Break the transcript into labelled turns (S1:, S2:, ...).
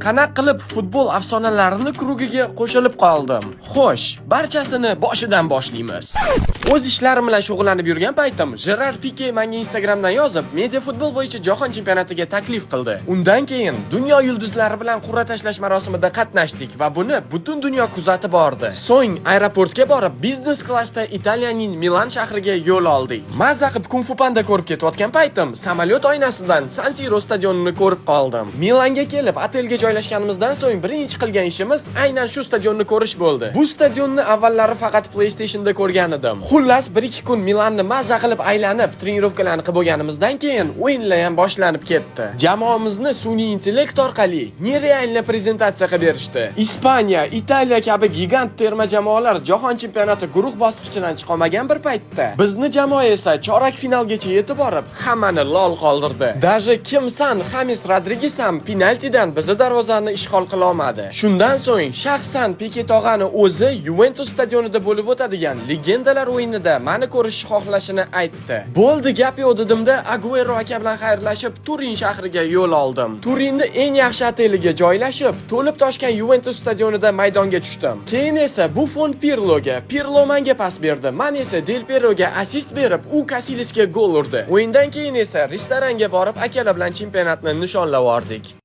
S1: qanaqa qilib futbol afsonalarini krugiga qo'shilib qoldim. Xo'sh, barchasini boshidan boshlaymiz. O'z ishlarim bilan shug'ullanib yurgan paytim Gerard Pike menga Instagramdan yozib, media futbol bo'yicha jahon chempionatiga taklif qildi. Undan keyin dunyo yulduzlari bilan qur'a tashlash marosimida qatnashdik va buni butun dunyo kuzatib bordi. So'ng aeroportga borib, biznes klassda Italiyaning Milan shahriga yo'l oldik. Mazza qilib Kung Fu Panda ko'rib ketayotgan paytim samolyot oynasidan San Siro stadionini ko'rib qoldim. Milanga kelib, otelga joylashganimizdan so'ng birinchi qilgan ishimiz aynan shu stadionni ko'rish bo'ldi. Bu stadionni avvallari faqat PlayStation'da ko'rgan edim. Xullas 1-2 kun Milanni mazza qilib aylanib, trenirovkalarni qilib bo'lganimizdan keyin o'yinlar ham boshlanib ketdi. Jamoamizni sun'iy intellekt orqali nerealni prezentatsiya qilib berishdi. Ispaniya, Italiya kabi gigant terma jamoalar jahon chempionati guruh bosqichidan chiqolmagan bir paytda bizni jamoa esa chorak finalgacha yetib borib, hammani lol qoldirdi. Даже Kimsan Xames Rodriges ham penaltidan bizni darvozani ishg'ol qila olmadi. Shundan so'ng shaxsan Pike tog'ani o'zi Juventus stadionida bo'lib o'tadigan legendalar o'yinida meni ko'rishni xohlashini aytdi. Bo'ldi, gap yo'q dedimda Aguero aka bilan xayrlashib Turin shahriga yo'l oldim. Turinda eng yaxshi oteliga joylashib, to'lib toshgan Juventus stadionida maydonga tushdim. Keyin esa Buffon Pirlo menga pas berdi. Men esa Del Pieroga assist berib, u Casillasga gol urdi. O'yindan keyin esa restoranga borib akalar bilan chempionatni nishonlab oldik.